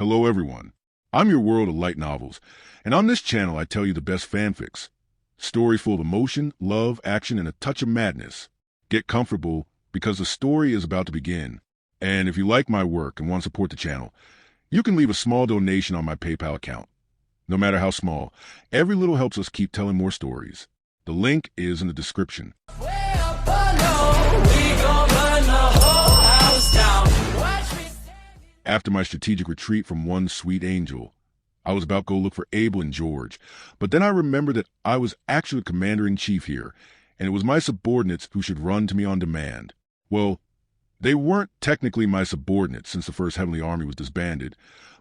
Hello everyone, I'm your world of light novels, and on this channel I tell you the best fanfics. Stories full of emotion, love, action, and a touch of madness. Get comfortable, because the story is about to begin. And if you like my work and want to support the channel, you can leave a small donation on my PayPal account. No matter how small, every little helps us keep telling more stories. The link is in the description. After my strategic retreat from one sweet angel, I was about to go look for Abel and George, but then I remembered that I was actually the commander-in-chief here, and it was my subordinates who should run to me on demand. Well, they weren't technically my subordinates since the First Heavenly Army was disbanded,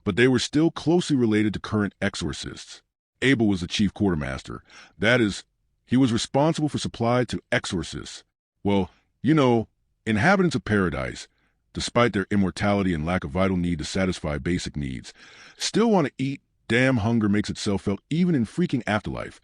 but they were still closely related to current Exorcists. Abel was the chief quartermaster. That is, he was responsible for supply to Exorcists. Well, you know, inhabitants of paradise, despite their immortality and lack of vital need to satisfy basic needs, still want to eat. Damn hunger makes itself felt even in freaking afterlife,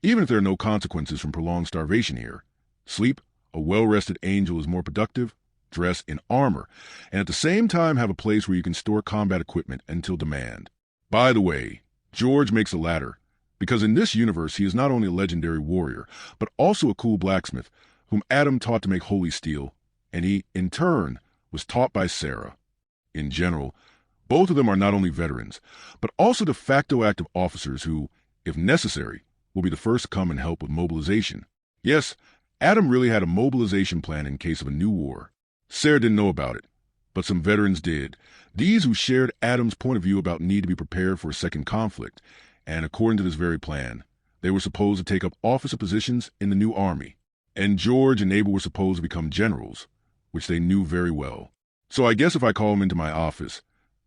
even if there are no consequences from prolonged starvation here. Sleep, a well-rested angel is more productive, dress in armor, and at the same time have a place where you can store combat equipment until demand. By the way, George makes the latter, because in this universe he is not only a legendary warrior, but also a cool blacksmith, whom Adam taught to make holy steel, and he, in turn, was taught by Sarah. In general, both of them are not only veterans, but also de facto active officers who, if necessary, will be the first to come and help with mobilization. Yes, Adam really had a mobilization plan in case of a new war. Sarah didn't know about it, but some veterans did. These who shared Adam's point of view about need to be prepared for a second conflict, and according to this very plan, they were supposed to take up officer positions in the new army. And George and Abel were supposed to become generals, which they knew very well. So I guess if I call them into my office,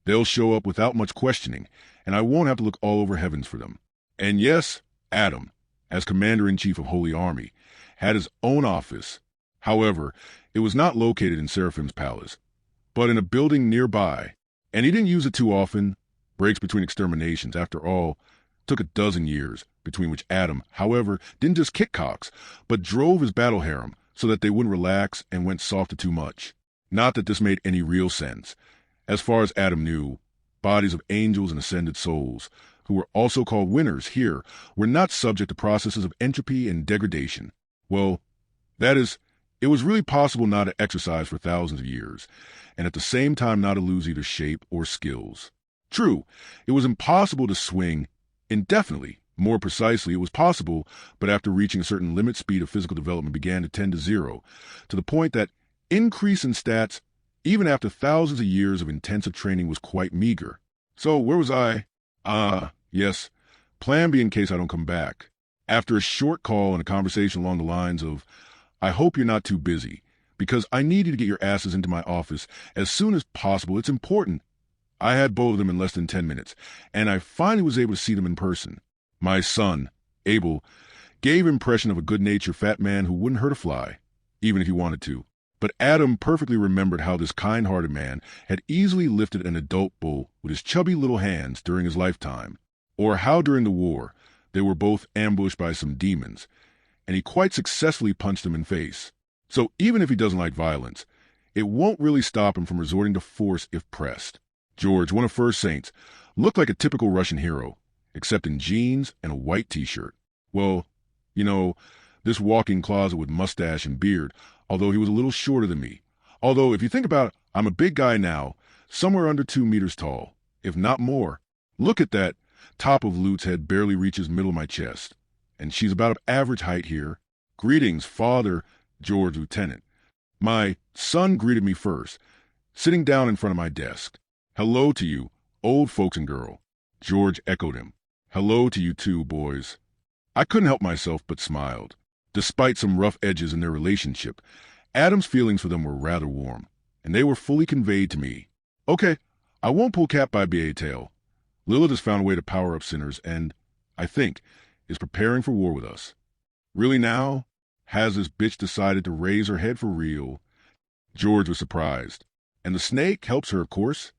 they'll show up without much questioning, and I won't have to look all over heavens for them. And yes, Adam, as commander-in-chief of Holy Army, had his own office. However, it was not located in Seraphim's palace, but in a building nearby, and he didn't use it too often. Breaks between exterminations, after all, took a dozen years, between which Adam, however, didn't just kick cocks, but drove his battle harem so that they wouldn't relax and went soft to too much. Not that this made any real sense. As far as Adam knew, bodies of angels and ascended souls, who were also called winners here, were not subject to processes of entropy and degradation. Well, that is, it was really possible not to exercise for thousands of years, and at the same time not to lose either shape or skills. True, it was impossible to swing indefinitely. More precisely, it was possible, but after reaching a certain limit, speed of physical development began to tend to zero, to the point that increase in stats, even after thousands of years of intensive training, was quite meager. So where was I? Yes, plan B in case I don't come back. After a short call and a conversation along the lines of, I hope you're not too busy, because I need you to get your asses into my office as soon as possible. It's important. I had both of them in less than 10 minutes, and I finally was able to see them in person. My son, Abel, gave impression of a good-natured fat man who wouldn't hurt a fly, even if he wanted to. But Adam perfectly remembered how this kind-hearted man had easily lifted an adult bull with his chubby little hands during his lifetime, or how during the war they were both ambushed by some demons, and he quite successfully punched them in face. So even if he doesn't like violence, it won't really stop him from resorting to force if pressed. George, one of First Saints, looked like a typical Russian hero, except in jeans and a white t-shirt. Well, you know, this walk-in closet with mustache and beard, although he was a little shorter than me. Although, if you think about it, I'm a big guy now, somewhere under 2 meters tall, if not more. Look at that. Top of Lute's head barely reaches middle of my chest, and she's about of average height here. Greetings, Father George, Lieutenant. My son greeted me first, sitting down in front of my desk. Hello to you, old folks and girl. George echoed him. Hello to you too, boys. I couldn't help myself but smiled. Despite some rough edges in their relationship, Adam's feelings for them were rather warm, and they were fully conveyed to me. Okay, I won't pull cat by BA tail. Lilith has found a way to power up sinners and, I think, is preparing for war with us. Really now? Has this bitch decided to raise her head for real? George was surprised. And the snake helps her, of course.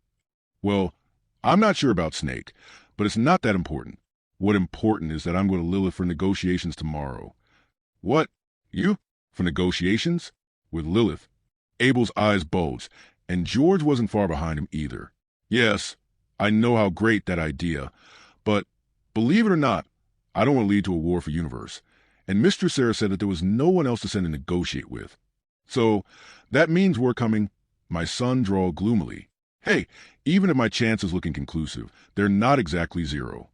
Well, I'm not sure about Snake, but it's not that important. What important is that I'm going to Lilith for negotiations tomorrow. What? You? For negotiations? With Lilith? Abel's eyes bulged, and George wasn't far behind him either. Yes, I know how great that idea, but believe it or not, I don't want to lead to a war for universe. And Mistress Sarah said that there was no one else to send and negotiate with. So that means we're coming. My son drawled gloomily. Hey, even if my chances look inconclusive, they're not exactly zero.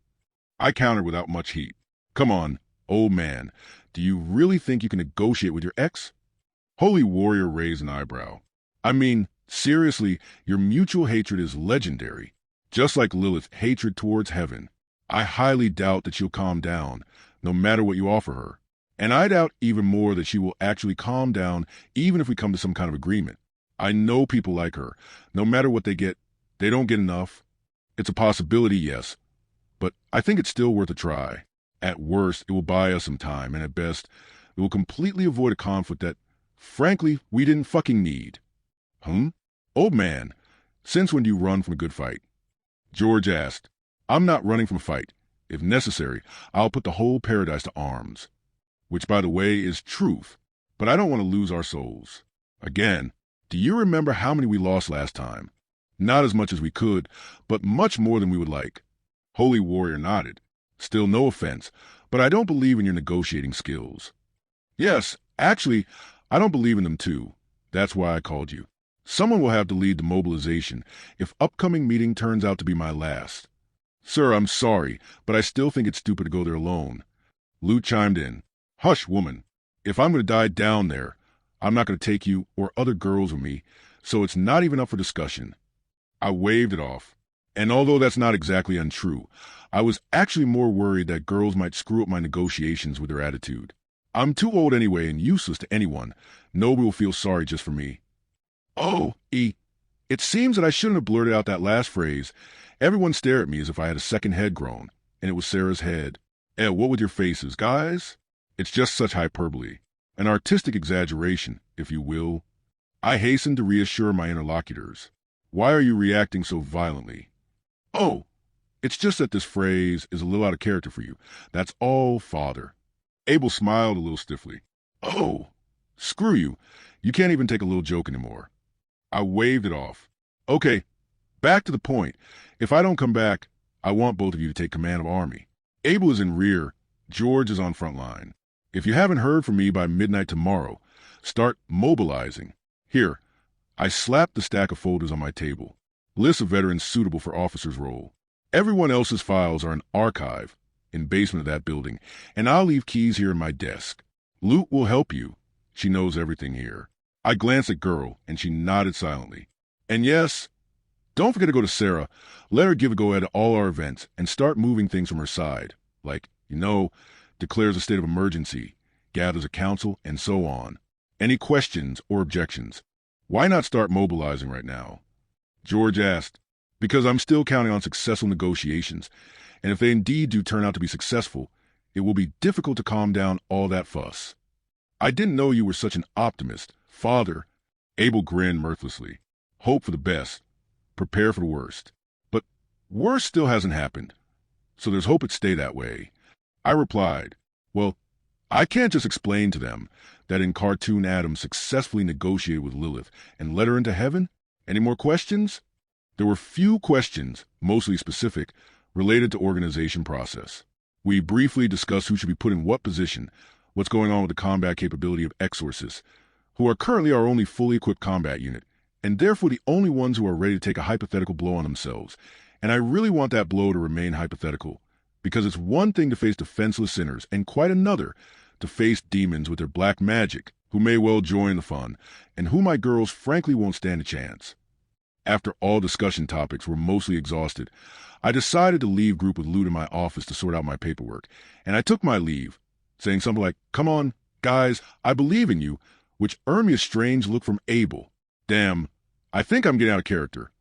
I countered without much heat. Come on, old man, do you really think you can negotiate with your ex? Holy Warrior raised an eyebrow. I mean, seriously, your mutual hatred is legendary. Just like Lilith's hatred towards heaven. I highly doubt that she'll calm down, no matter what you offer her. And I doubt even more that she will actually calm down even if we come to some kind of agreement. I know people like her. No matter what they get, they don't get enough. It's a possibility, yes, but I think it's still worth a try. At worst, it will buy us some time, and at best, it will completely avoid a conflict that, frankly, we didn't fucking need. Old man, since when do you run from a good fight? George asked. I'm not running from a fight. If necessary, I'll put the whole paradise to arms. Which, by the way, is truth, but I don't want to lose our souls. Again, do you remember how many we lost last time? Not as much as we could, but much more than we would like. Holy Warrior nodded. Still no offense, but I don't believe in your negotiating skills. Yes, actually, I don't believe in them too. That's why I called you. Someone will have to lead the mobilization if upcoming meeting turns out to be my last. Sir, I'm sorry, but I still think it's stupid to go there alone. Lute chimed in. Hush, woman. If I'm going to die down there, I'm not going to take you or other girls with me, so it's not even up for discussion. I waved it off. And although that's not exactly untrue, I was actually more worried that girls might screw up my negotiations with their attitude. I'm too old anyway and useless to anyone. Nobody will feel sorry just for me. Oh, it seems that I shouldn't have blurted out that last phrase. Everyone stared at me as if I had a second head grown, and it was Sarah's head. What with your faces, guys? It's just such hyperbole. An artistic exaggeration, if you will. I hastened to reassure my interlocutors. Why are you reacting so violently? Oh, it's just that this phrase is a little out of character for you. That's all, Father. Abel smiled a little stiffly. Oh, screw you. You can't even take a little joke anymore. I waved it off. Okay, back to the point. If I don't come back, I want both of you to take command of army. Abel is in rear. George is on front line. If you haven't heard from me by midnight tomorrow, start mobilizing. Here, I slapped the stack of folders on my table. Lists of veterans suitable for officer's role. Everyone else's files are in archive, in basement of that building, and I'll leave keys here in my desk. Lute will help you. She knows everything here. I glanced at Girl, and she nodded silently. And yes, don't forget to go to Sarah. Let her give a go at all our events and start moving things from her side. Like, declares a state of emergency, gathers a council, and so on. Any questions or objections? Why not start mobilizing right now? George asked. Because I'm still counting on successful negotiations, and if they indeed do turn out to be successful, it will be difficult to calm down all that fuss. I didn't know you were such an optimist, Father. Abel grinned mirthlessly. Hope for the best. Prepare for the worst. But worse still hasn't happened, so there's hope it stay that way. I replied, well, I can't just explain to them that in cartoon Adam successfully negotiated with Lilith and led her into heaven. Any more questions? There were few questions, mostly specific, related to organization process. We briefly discussed who should be put in what position, what's going on with the combat capability of Exorcists, who are currently our only fully equipped combat unit, and therefore the only ones who are ready to take a hypothetical blow on themselves. And I really want that blow to remain hypothetical, because it's one thing to face defenseless sinners, and quite another to face demons with their black magic, who may well join the fun, and who my girls frankly won't stand a chance. After all discussion topics were mostly exhausted, I decided to leave group with Lute in my office to sort out my paperwork, and I took my leave, saying something like, come on, guys, I believe in you, which earned me a strange look from Abel. Damn, I think I'm getting out of character.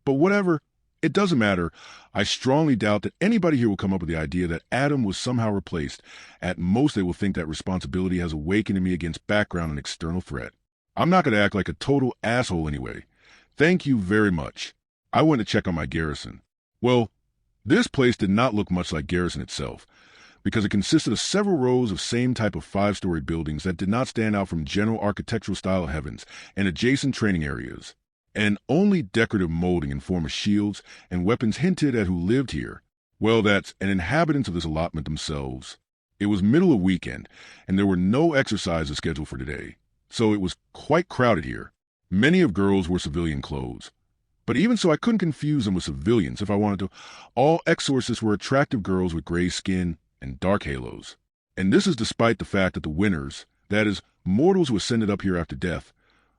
But whatever, it doesn't matter. I strongly doubt that anybody here will come up with the idea that Adam was somehow replaced. At most, they will think that responsibility has awakened in me against background and external threat. I'm not going to act like a total asshole anyway. Thank you very much. I went to check on my garrison. Well, this place did not look much like garrison itself, because it consisted of several rows of same type of 5-story buildings that did not stand out from general architectural style heavens and adjacent training areas. and only decorative molding in form of shields and weapons hinted at who lived here. Well, that's an inhabitant of this allotment themselves. It was middle of weekend, and there were no exercises scheduled for today, so it was quite crowded here. Many of girls wore civilian clothes. But even so, I couldn't confuse them with civilians if I wanted to. All exorcists were attractive girls with gray skin and dark halos. And this is despite the fact that the winners, that is, mortals who ascended up here after death,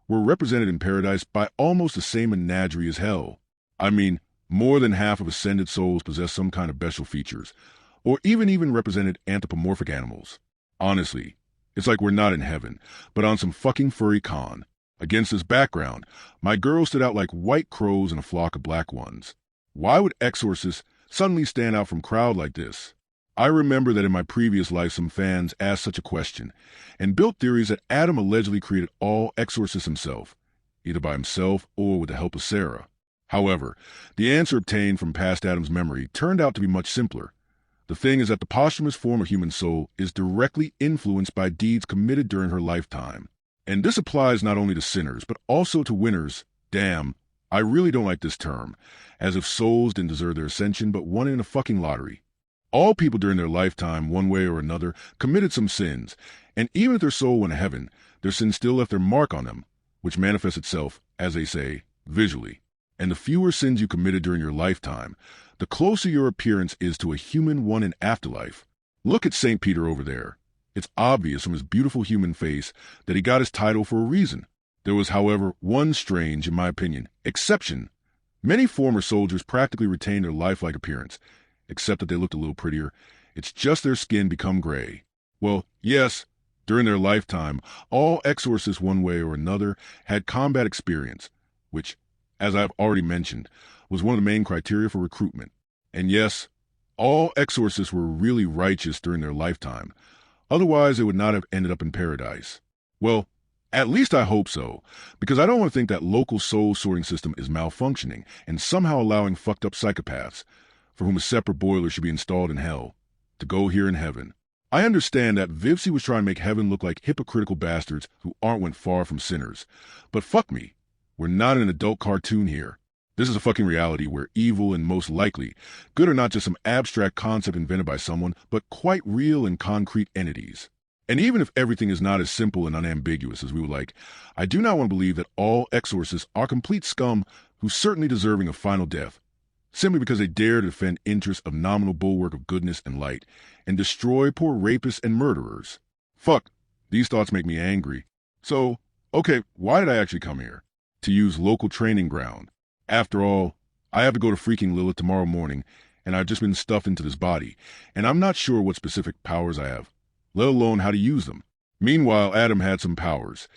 were represented in paradise by almost the same menagerie as hell. I mean, more than half of ascended souls possess some kind of special features, or even represented anthropomorphic animals. Honestly, it's like we're not in heaven, but on some fucking furry con. Against this background, my girls stood out like white crows in a flock of black ones. Why would exorcists suddenly stand out from crowd like this? I remember that in my previous life some fans asked such a question, and built theories that Adam allegedly created all exorcists himself, either by himself or with the help of Sarah. However, the answer obtained from past Adam's memory turned out to be much simpler. The thing is that the posthumous form of human soul is directly influenced by deeds committed during her lifetime. And this applies not only to sinners, but also to winners. Damn, I really don't like this term, as if souls didn't deserve their ascension but won in a fucking lottery. All people during their lifetime, one way or another, committed some sins, and even if their soul went to heaven, their sins still left their mark on them, which manifests itself, as they say, visually. And the fewer sins you committed during your lifetime, the closer your appearance is to a human one in afterlife. Look at St. Peter over there. It's obvious from his beautiful human face that he got his title for a reason. There was, however, one strange, in my opinion, exception. Many former soldiers practically retained their lifelike appearance, except that they looked a little prettier. It's just their skin become gray. Well, yes, during their lifetime, all exorcists one way or another had combat experience, which, as I've already mentioned, was one of the main criteria for recruitment. And yes, all exorcists were really righteous during their lifetime. Otherwise, they would not have ended up in paradise. Well, at least I hope so, because I don't want to think that local soul sorting system is malfunctioning and somehow allowing fucked up psychopaths, for whom a separate boiler should be installed in hell, to go here in heaven. I understand that Vivsy was trying to make heaven look like hypocritical bastards who went far from sinners. But fuck me, we're not an adult cartoon here. This is a fucking reality where evil and most likely good are not just some abstract concept invented by someone, but quite real and concrete entities. And even if everything is not as simple and unambiguous as we would like, I do not want to believe that all exorcists are complete scum who's certainly deserving of final death, simply because they dare to defend interests of nominal bulwark of goodness and light, and destroy poor rapists and murderers. Fuck, these thoughts make me angry. So, okay, why did I actually come here? To use local training ground. After all, I have to go to freaking Lilith tomorrow morning, and I've just been stuffed into this body, and I'm not sure what specific powers I have, let alone how to use them. Meanwhile, Adam had some powers.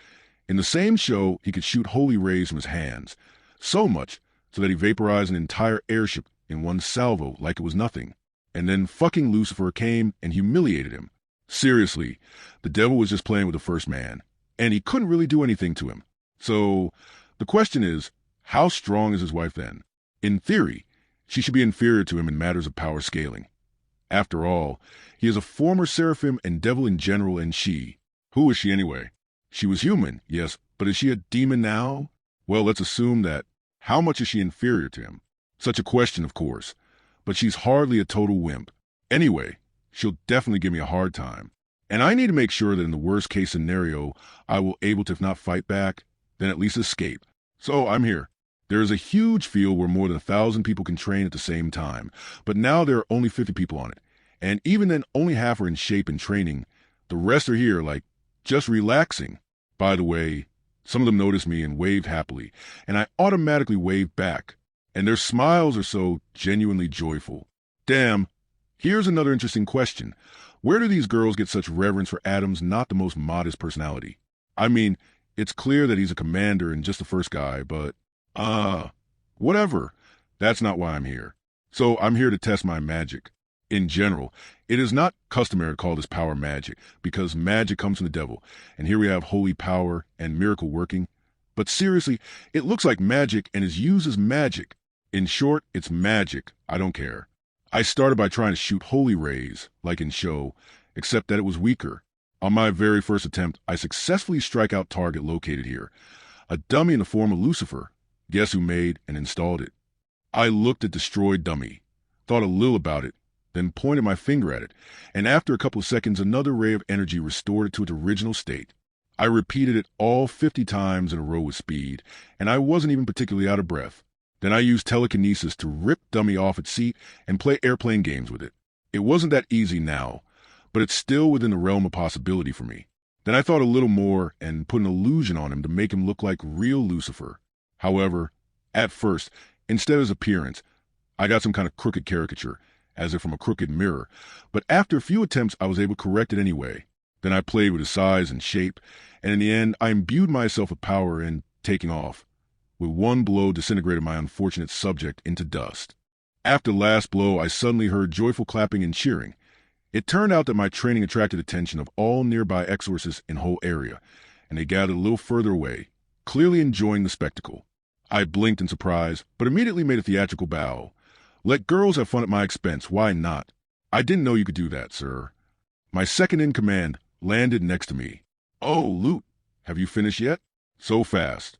In the same show, he could shoot holy rays from his hands, so much so that he vaporized an entire airship in one salvo like it was nothing. And then fucking Lucifer came and humiliated him. Seriously, the devil was just playing with the first man, and he couldn't really do anything to him. So, the question is, how strong is his wife then? In theory, she should be inferior to him in matters of power scaling. After all, he is a former seraphim and devil in general, and she... Who is she anyway? She was human, yes, but is she a demon now? Well, let's assume that. How much is she inferior to him? Such a question, of course, but she's hardly a total wimp. Anyway, she'll definitely give me a hard time. And I need to make sure that in the worst case scenario, I will able to, if not fight back, then at least escape. So I'm here. There is a huge field where more than 1,000 people can train at the same time, but now there are only 50 people on it. And even then, only half are in shape and training. The rest are here, like, just relaxing. By the way, some of them noticed me and waved happily, and I automatically waved back. And their smiles are so genuinely joyful. Damn, here's another interesting question. Where do these girls get such reverence for Adam's not the most modest personality? I mean, it's clear that he's a commander and just the first guy, but... whatever. That's not why I'm here. So I'm here to test my magic. In general, it is not customary to call this power magic, because magic comes from the devil, and here we have holy power and miracle working. But seriously, it looks like magic and is used as magic. In short, it's magic. I don't care. I started by trying to shoot holy rays, like in show, except that it was weaker. On my very first attempt, I successfully strike out target located here. A dummy in the form of Lucifer. Guess who made and installed it? I looked at destroyed dummy, thought a little about it, then pointed my finger at it, and after a couple of seconds, another ray of energy restored it to its original state. I repeated it all 50 times in a row with speed, and I wasn't even particularly out of breath. Then I used telekinesis to rip dummy off its seat and play airplane games with it. It wasn't that easy now, but it's still within the realm of possibility for me. Then I thought a little more and put an illusion on him to make him look like real Lucifer. However, at first, instead of his appearance, I got some kind of crooked caricature, as if from a crooked mirror, but after a few attempts I was able to correct it anyway. Then I played with his size and shape, and in the end I imbued myself with power and taking off. With one blow disintegrated my unfortunate subject into dust. After the last blow I suddenly heard joyful clapping and cheering. It turned out that my training attracted attention of all nearby exorcists in the whole area, and they gathered a little further away, clearly enjoying the spectacle. I blinked in surprise, but immediately made a theatrical bow. Let girls have fun at my expense, why not? I didn't know you could do that, sir. My second in command landed next to me. Oh, Loot, have you finished yet? So fast.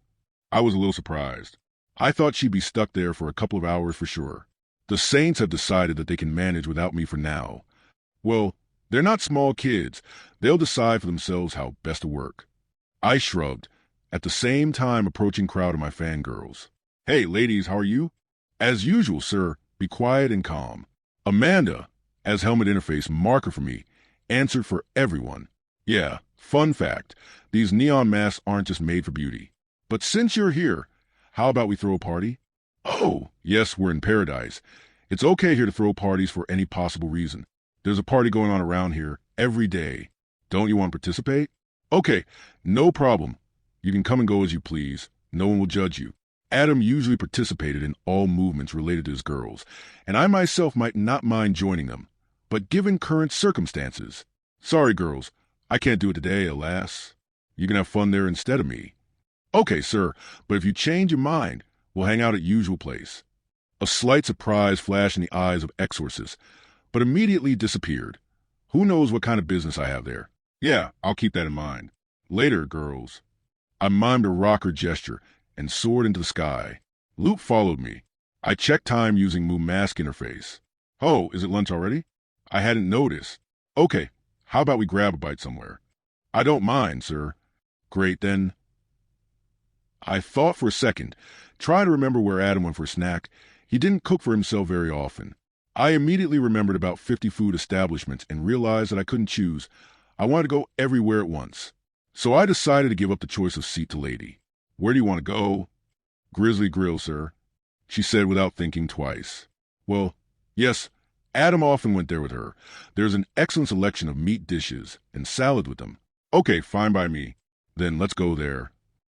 I was a little surprised. I thought she'd be stuck there for a couple of hours for sure. The Saints have decided that they can manage without me for now. Well, they're not small kids. They'll decide for themselves how best to work. I shrugged, at the same time approaching crowd of my fangirls. Hey, ladies, how are you? As usual, sir. Be quiet and calm. Amanda, as helmet interface marker for me, answered for everyone. Yeah, fun fact, these neon masks aren't just made for beauty. But since you're here, how about we throw a party? Oh, yes, we're in paradise. It's okay here to throw parties for any possible reason. There's a party going on around here every day. Don't you want to participate? Okay, no problem. You can come and go as you please. No one will judge you. Adam usually participated in all movements related to his girls, and I myself might not mind joining them. But given current circumstances, sorry girls, I can't do it today, alas. You can have fun there instead of me. Okay, sir, but if you change your mind, we'll hang out at usual place. A slight surprise flashed in the eyes of Exorcists, but immediately disappeared. Who knows what kind of business I have there? Yeah, I'll keep that in mind. Later, girls. I mimed a rocker gesture and soared into the sky. Loot followed me. I checked time using Moo Mask interface. Oh, is it lunch already? I hadn't noticed. Okay, how about we grab a bite somewhere? I don't mind, sir. Great, then. I thought for a second, trying to remember where Adam went for a snack. He didn't cook for himself very often. I immediately remembered about 50 food establishments and realized that I couldn't choose. I wanted to go everywhere at once. So I decided to give up the choice of seat to lady. Where do you want to go? Grizzly Grill, sir, she said without thinking twice. Well, yes, Adam often went there with her. There's an excellent selection of meat dishes and salad with them. Okay, fine by me. Then let's go there.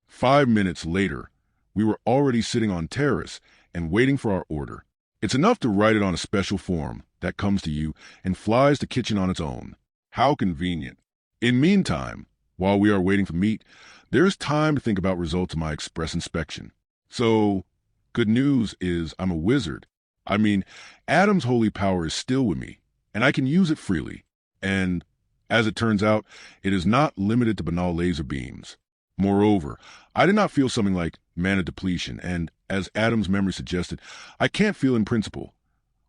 5 minutes later, we were already sitting on terrace and waiting for our order. It's enough to write it on a special form that comes to you and flies to kitchen on its own. How convenient. In meantime, while we are waiting for meat, there's time to think about results of my express inspection. So, good news is I'm a wizard. I mean, Adam's holy power is still with me, and I can use it freely. And, as it turns out, it is not limited to banal laser beams. Moreover, I did not feel something like mana depletion, and, as Adam's memory suggested, I can't feel in principle.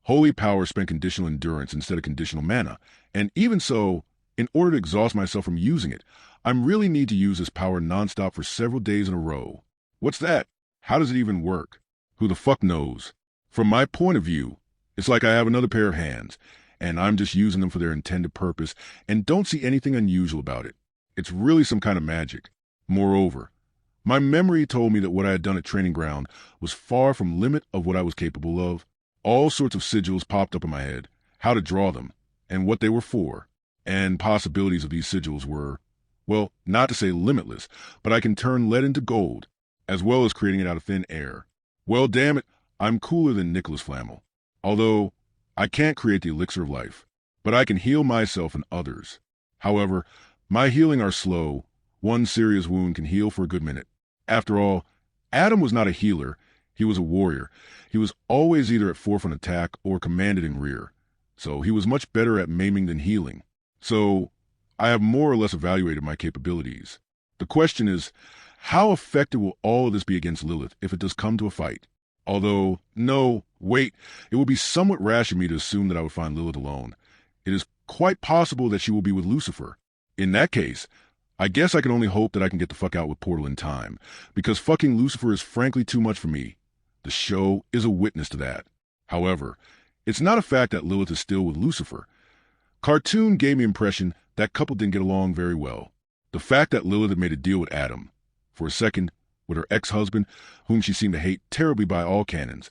Holy power spent conditional endurance instead of conditional mana, and even so, in order to exhaust myself from using it, I really need to use this power nonstop for several days in a row. What's that? How does it even work? Who the fuck knows? From my point of view, it's like I have another pair of hands, and I'm just using them for their intended purpose and don't see anything unusual about it. It's really some kind of magic. Moreover, my memory told me that what I had done at training ground was far from limit of what I was capable of. All sorts of sigils popped up in my head, how to draw them, and what they were for. And possibilities of these sigils were, well, not to say limitless, but I can turn lead into gold, as well as creating it out of thin air. Well, damn it, I'm cooler than Nicholas Flamel. Although, I can't create the elixir of life, but I can heal myself and others. However, my healing are slow. One serious wound can heal for a good minute. After all, Adam was not a healer, he was a warrior. He was always either at forefront attack or commanded in rear. So he was much better at maiming than healing. So I have more or less evaluated my capabilities. The question is, How effective will all of this be against Lilith if it does come to a fight? Although, no, wait, it would be somewhat rash of me to assume that I would find Lilith alone. It is quite possible that she will be with Lucifer. In that case, I guess I can only hope that I can get the fuck out with Portal in time, because fucking Lucifer is frankly too much for me. The show is a witness to that. However, it's not a fact that Lilith is still with Lucifer. Cartoon gave me the impression that couple didn't get along very well. The fact that Lilith had made a deal with Adam, for a second, with her ex-husband, whom she seemed to hate terribly by all canons,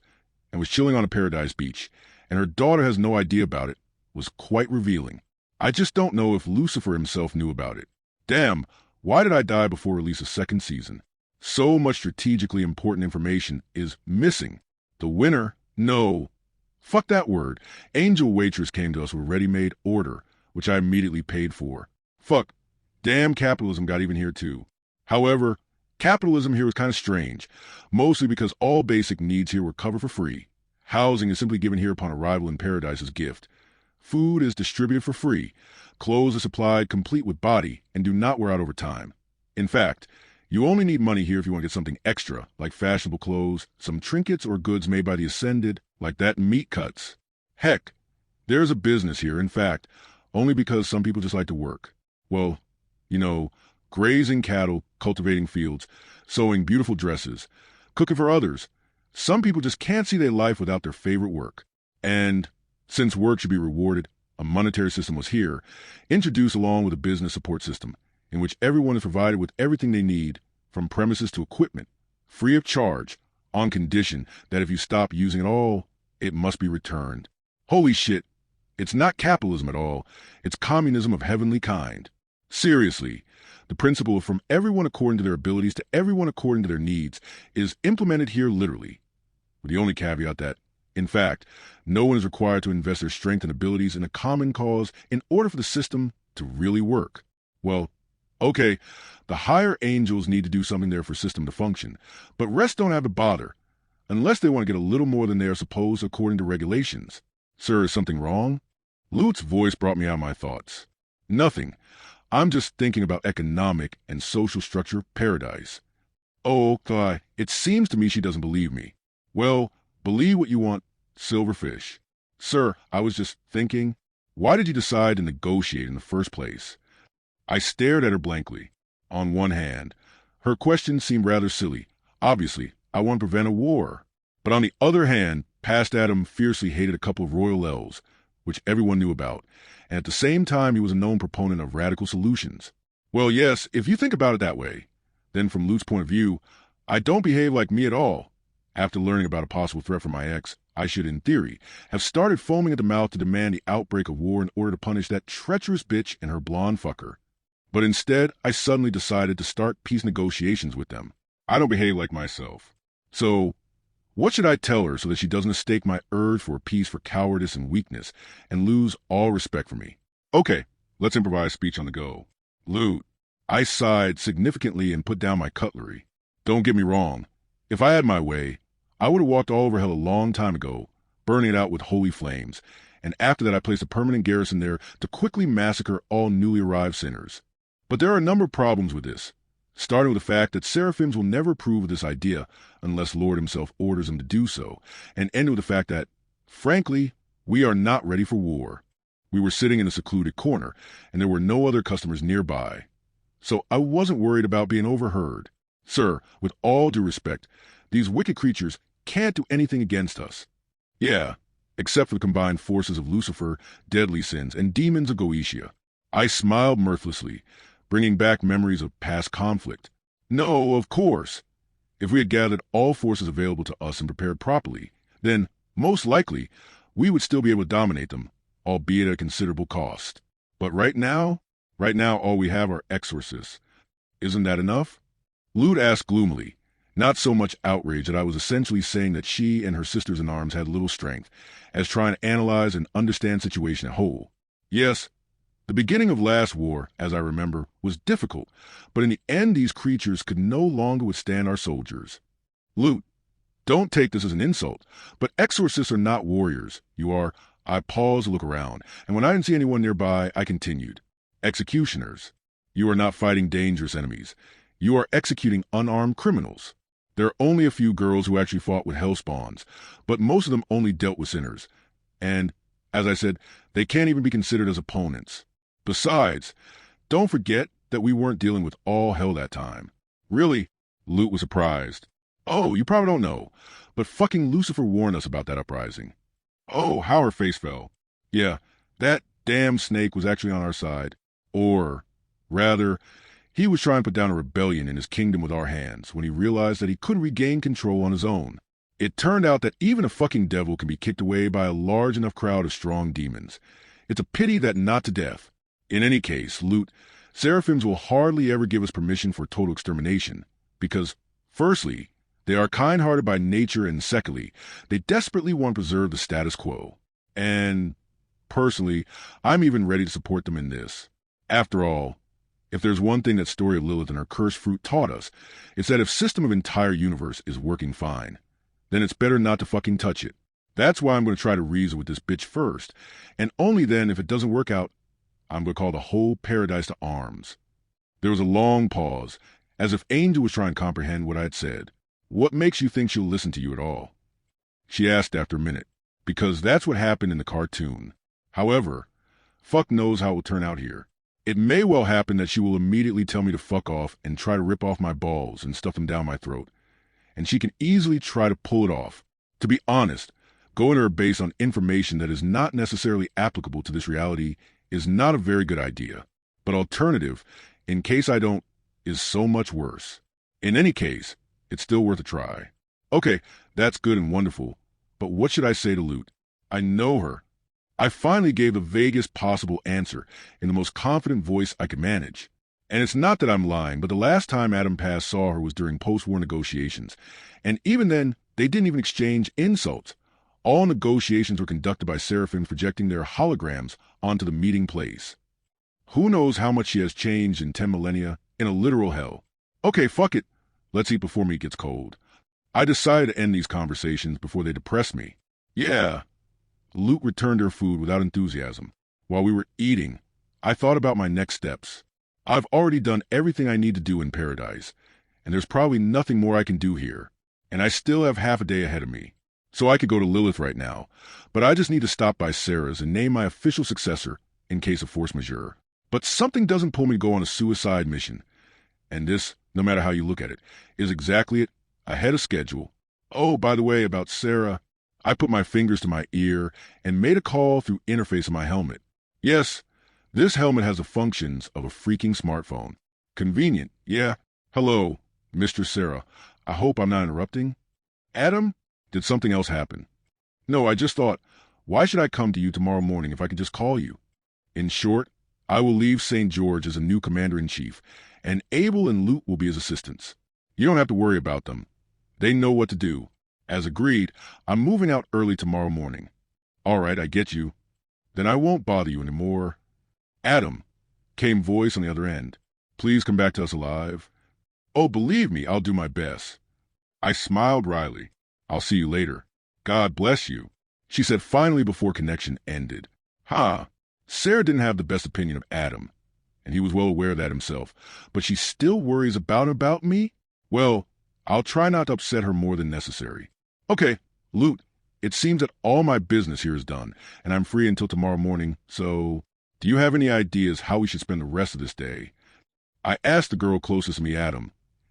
and was chilling on a paradise beach, and her daughter has no idea about it, was quite revealing. I just don't know if Lucifer himself knew about it. Damn, why did I die before release of second season? So much strategically important information is missing. The winner? No. Fuck that word. Angel Waitress came to us with a ready-made order, which I immediately paid for. Fuck. Damn, capitalism got even here too. However, capitalism here was kind of strange, mostly because all basic needs here were covered for free. Housing is simply given here upon arrival in paradise as gift. Food is distributed for free. Clothes are supplied complete with body and do not wear out over time. In fact, you only need money here if you want to get something extra, like fashionable clothes, some trinkets or goods made by the Ascended, like that meat cuts. Heck, there's a business here, in fact, only because some people just like to work. Well, you know, grazing cattle, cultivating fields, sewing beautiful dresses, cooking for others. Some people just can't see their life without their favorite work. And since work should be rewarded, a monetary system was here, introduced along with a business support system, in which everyone is provided with everything they need, from premises to equipment, free of charge, on condition that if you stop using it all, it must be returned. Holy shit, it's not capitalism at all, it's communism of heavenly kind. Seriously, the principle of from everyone according to their abilities to everyone according to their needs is implemented here literally, with the only caveat that, in fact, no one is required to invest their strength and abilities in a common cause in order for the system to really work. Well, okay, the higher angels need to do something there for system to function, but rest don't have to bother, unless they want to get a little more than they are supposed according to regulations. Sir, is something wrong? Lute's voice brought me out of my thoughts. Nothing. I'm just thinking about economic and social structure paradise. Oh, Cly, it seems to me she doesn't believe me. Well, believe what you want, Silverfish. Sir, I was just thinking, why did you decide to negotiate in the first place? I stared at her blankly. On one hand, her question seemed rather silly. Obviously, I want to prevent a war. But on the other hand, past Adam fiercely hated a couple of royal elves, which everyone knew about, and at the same time he was a known proponent of radical solutions. Well, yes, if you think about it that way. Then from Lute's point of view, I don't behave like me at all. After learning about a possible threat from my ex, I should, in theory, have started foaming at the mouth to demand the outbreak of war in order to punish that treacherous bitch and her blonde fucker. But instead, I suddenly decided to start peace negotiations with them. I don't behave like myself. So, what should I tell her so that she doesn't mistake my urge for peace for cowardice and weakness and lose all respect for me? Okay, let's improvise speech on the go. Lute. I sighed significantly and put down my cutlery. Don't get me wrong. If I had my way, I would have walked all over hell a long time ago, burning it out with holy flames, and after that I placed a permanent garrison there to quickly massacre all newly arrived sinners. But there are a number of problems with this, starting with the fact that seraphims will never approve of this idea unless Lord himself orders them to do so, and ending with the fact that, frankly, we are not ready for war. We were sitting in a secluded corner, and there were no other customers nearby. So I wasn't worried about being overheard. Sir, with all due respect, these wicked creatures can't do anything against us. Yeah, except for the combined forces of Lucifer, deadly sins, and demons of Goetia. I smiled mirthlessly, bringing back memories of past conflict. No, of course. If we had gathered all forces available to us and prepared properly, then, most likely, we would still be able to dominate them, albeit at a considerable cost. But right now all we have are Exorcists. Isn't that enough? Lute asked gloomily, not so much outraged that I was essentially saying that she and her sisters-in-arms had little strength, as trying to analyze and understand the situation as a whole. Yes, the beginning of last war, as I remember, was difficult, but in the end these creatures could no longer withstand our soldiers. Lute, don't take this as an insult, but exorcists are not warriors. You are. I paused to look around, and when I didn't see anyone nearby, I continued. Executioners. You are not fighting dangerous enemies. You are executing unarmed criminals. There are only a few girls who actually fought with hellspawns, but most of them only dealt with sinners. And, as I said, they can't even be considered as opponents. Besides, don't forget that we weren't dealing with all hell that time. Really? Lute was surprised. Oh, you probably don't know, but fucking Lucifer warned us about that uprising. Oh, how her face fell. Yeah, that damn snake was actually on our side. Or, rather, he was trying to put down a rebellion in his kingdom with our hands when he realized that he couldn't regain control on his own. It turned out that even a fucking devil can be kicked away by a large enough crowd of strong demons. It's a pity that not to death. In any case, Lute, seraphims will hardly ever give us permission for total extermination, because, firstly, they are kind-hearted by nature, and secondly, they desperately want to preserve the status quo. And, personally, I'm even ready to support them in this. After all, if there's one thing that Story of Lilith and her cursed fruit taught us, it's that if system of entire universe is working fine, then it's better not to fucking touch it. That's why I'm going to try to reason with this bitch first, and only then, if it doesn't work out, I'm going to call the whole paradise to arms. There was a long pause, as if Angel was trying to comprehend what I had said. What makes you think she'll listen to you at all? She asked after a minute. Because that's what happened in the cartoon. However, fuck knows how it will turn out here. It may well happen that she will immediately tell me to fuck off and try to rip off my balls and stuff them down my throat. And she can easily try to pull it off. To be honest, going to her base on information that is not necessarily applicable to this reality is not a very good idea. But alternative, in case I don't, is so much worse. In any case, it's still worth a try. Okay, that's good and wonderful, but what should I say to Lute? I know her. I finally gave the vaguest possible answer in the most confident voice I could manage. And it's not that I'm lying, but the last time Adam Pass saw her was during post-war negotiations. And even then, they didn't even exchange insults. All negotiations were conducted by seraphims projecting their holograms onto the meeting place. Who knows how much she has changed in 10 millennia in a literal hell. Okay, fuck it. Let's eat before meat gets cold. I decided to end these conversations before they depress me. Yeah. Lute returned her food without enthusiasm. While we were eating, I thought about my next steps. I've already done everything I need to do in paradise, and there's probably nothing more I can do here. And I still have half a day ahead of me. So I could go to Lilith right now, but I just need to stop by Sarah's and name my official successor in case of force majeure. But something doesn't pull me to go on a suicide mission. And this, no matter how you look at it, is exactly it, ahead of schedule. Oh, by the way, about Sarah, I put my fingers to my ear and made a call through interface of my helmet. Yes, this helmet has the functions of a freaking smartphone. Convenient, yeah. Hello, Mr. Sarah. I hope I'm not interrupting. Adam, did something else happen? No, I just thought, why should I come to you tomorrow morning if I can just call you? In short, I will leave St. George as a new commander-in-chief, and Abel and Lute will be his assistants. You don't have to worry about them. They know what to do. As agreed, I'm moving out early tomorrow morning. All right, I get you. Then I won't bother you anymore. Adam, came voice on the other end. Please come back to us alive. Oh, believe me, I'll do my best. I smiled wryly. I'll see you later. God bless you, she said finally before connection ended. Ha! Sarah didn't have the best opinion of Adam, and he was well aware of that himself, but she still worries about me? Well, I'll try not to upset her more than necessary. Okay, Lute, it seems that all my business here is done, and I'm free until tomorrow morning, so do you have any ideas how we should spend the rest of this day? I asked the girl closest to me, Adam,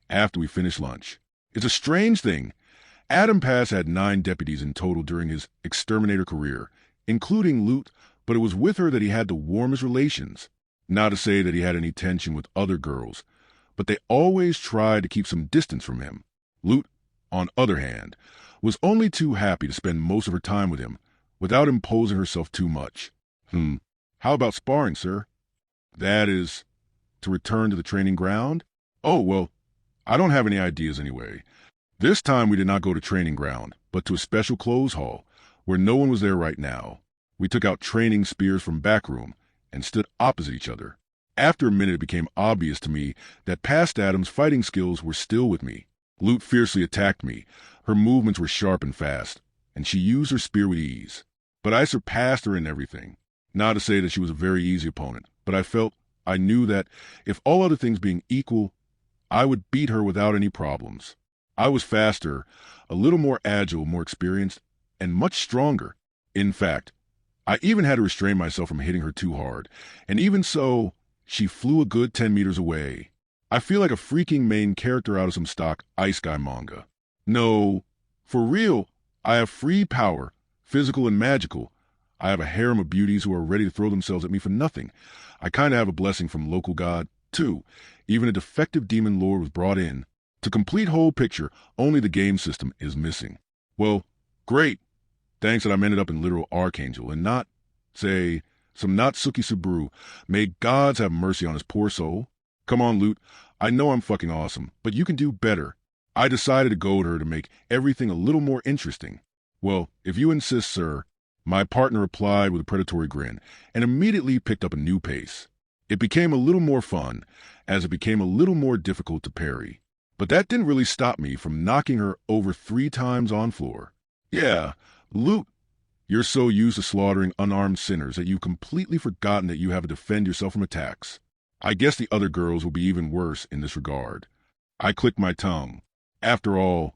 after we finished lunch. It's a strange thing. Adam Pass had 9 deputies in total during his exterminator career, including Lute, but it was with her that he had the warmest relations. Not to say that he had any tension with other girls, but they always tried to keep some distance from him. Lute, on other hand, was only too happy to spend most of her time with him, without imposing herself too much. How about sparring, sir? That is, to return to the training ground? Oh, well, I don't have any ideas anyway. This time we did not go to training ground, but to a special clothes hall, where no one was there right now. We took out training spears from back room and stood opposite each other. After a minute, it became obvious to me that past Adam's fighting skills were still with me. Lute fiercely attacked me. Her movements were sharp and fast, and she used her spear with ease. But I surpassed her in everything. Not to say that she was a very easy opponent, but I knew that, if all other things being equal, I would beat her without any problems. I was faster, a little more agile, more experienced, and much stronger. In fact, I even had to restrain myself from hitting her too hard, and even so, she flew a good 10 meters away. I feel like a freaking main character out of some stock Ice Guy manga. No, for real, I have free power, physical and magical. I have a harem of beauties who are ready to throw themselves at me for nothing. I kinda have a blessing from local god, too. Even a defective demon lord was brought in. To complete whole picture, only the game system is missing. Well, great. Thanks that I'm ended up in literal Archangel and not, say, some Natsuki Subaru. May gods have mercy on his poor soul. Come on, Loot. I know I'm fucking awesome, but you can do better. I decided to goad her to make everything a little more interesting. Well, if you insist, sir. My partner replied with a predatory grin and immediately picked up a new pace. It became a little more fun, as it became a little more difficult to parry. But that didn't really stop me from knocking her over 3 times on floor. Yeah, Loot, you're so used to slaughtering unarmed sinners that you've completely forgotten that you have to defend yourself from attacks. I guess the other girls will be even worse in this regard. I clicked my tongue. After all,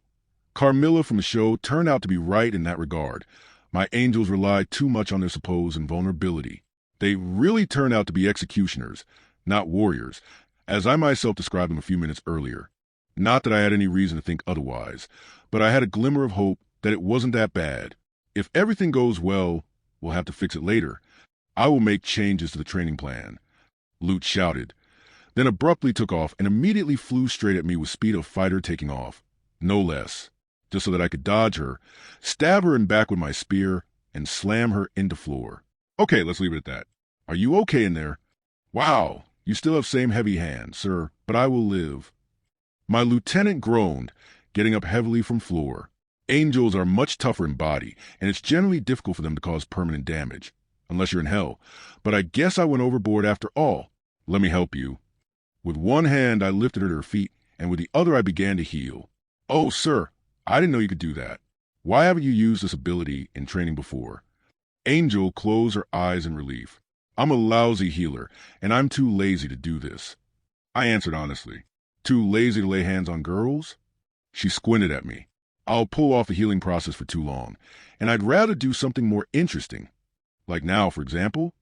Carmilla from the show turned out to be right in that regard. My angels relied too much on their supposed invulnerability. They really turned out to be executioners, not warriors, as I myself described them a few minutes earlier. Not that I had any reason to think otherwise, but I had a glimmer of hope that it wasn't that bad. If everything goes well, we'll have to fix it later. I will make changes to the training plan. Loot shouted, then abruptly took off and immediately flew straight at me with speed of a fighter taking off. No less. Just so that I could dodge her, stab her in back with my spear, and slam her into floor. Okay, let's leave it at that. Are you okay in there? Wow, you still have same heavy hand, sir, but I will live. My lieutenant groaned, getting up heavily from floor. Angels are much tougher in body, and it's generally difficult for them to cause permanent damage, unless you're in hell. But I guess I went overboard after all. Let me help you. With one hand, I lifted her to her feet, and with the other I began to heal. Oh, sir, I didn't know you could do that. Why haven't you used this ability in training before? Angel closed her eyes in relief. I'm a lousy healer, and I'm too lazy to do this. I answered honestly. Too lazy to lay hands on girls? She squinted at me. I'll pull off the healing process for too long, and I'd rather do something more interesting. Like now, for example?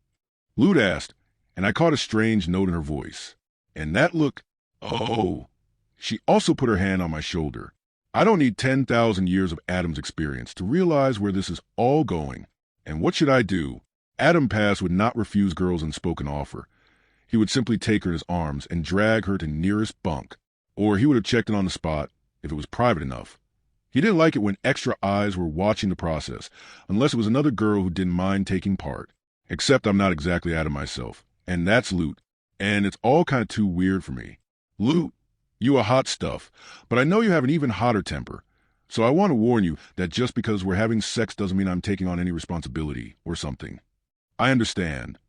Loot asked, and I caught a strange note in her voice. And that look, oh. She also put her hand on my shoulder. I don't need 10,000 years of Adam's experience to realize where this is all going. And what should I do? Adam Pass would not refuse girls' unspoken offer. He would simply take her in his arms and drag her to nearest bunk. Or he would have checked in on the spot if it was private enough. He didn't like it when extra eyes were watching the process, unless it was another girl who didn't mind taking part. Except I'm not exactly Adam myself. And that's Loot. And it's all kind of too weird for me. Loot, you are hot stuff, but I know you have an even hotter temper. So I want to warn you that just because we're having sex doesn't mean I'm taking on any responsibility or something. I understand.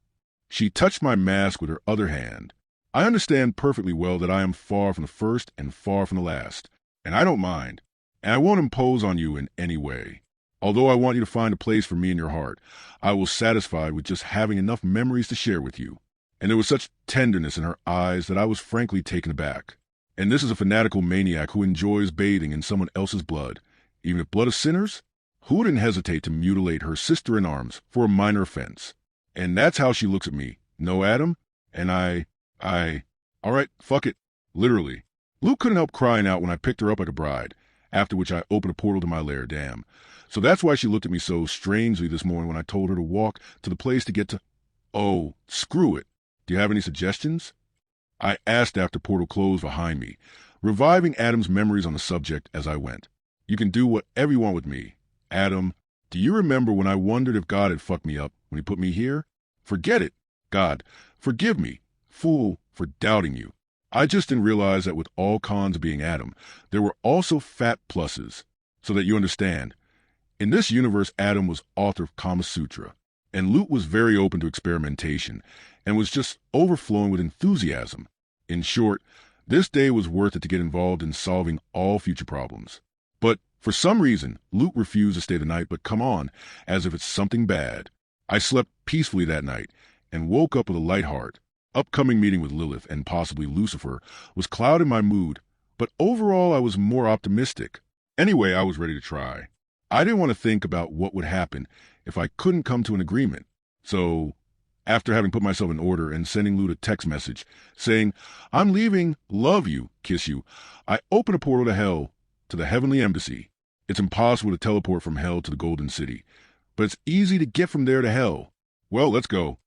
She touched my mask with her other hand. I understand perfectly well that I am far from the first and far from the last, and I don't mind. And I won't impose on you in any way. Although I want you to find a place for me in your heart, I was satisfied with just having enough memories to share with you. And there was such tenderness in her eyes that I was frankly taken aback. And this is a fanatical maniac who enjoys bathing in someone else's blood. Even if blood of sinners? Who wouldn't hesitate to mutilate her sister in arms for a minor offense? And that's how she looks at me. No, Adam? And all right, fuck it. Literally. Luke couldn't help crying out when I picked her up like a bride, after which I opened a portal to my lair, damn. So that's why she looked at me so strangely this morning when I told her to walk to the place to get to... Oh, screw it. Do you have any suggestions? I asked after portal closed behind me, reviving Adam's memories on the subject as I went. You can do whatever you want with me. Adam, do you remember when I wondered if God had fucked me up when he put me here? Forget it. God, forgive me, fool, for doubting you. I just didn't realize that with all cons of being Adam, there were also fat pluses. So that you understand, in this universe, Adam was author of Kama Sutra, and Loot was very open to experimentation, and was just overflowing with enthusiasm. In short, this day was worth it to get involved in solving all future problems. But for some reason, Loot refused to stay the night, but come on, as if it's something bad. I slept peacefully that night, and woke up with a light heart. upcoming meeting with Lilith and possibly Lucifer was clouding my mood, but overall I was more optimistic. Anyway, I was ready to try. I didn't want to think about what would happen if I couldn't come to an agreement. So, after having put myself in order and sending Lute a text message saying, "I'm leaving, love you, kiss you," I opened a portal to hell, to the heavenly embassy. It's impossible to teleport from hell to the Golden City, but it's easy to get from there to hell. Well, let's go.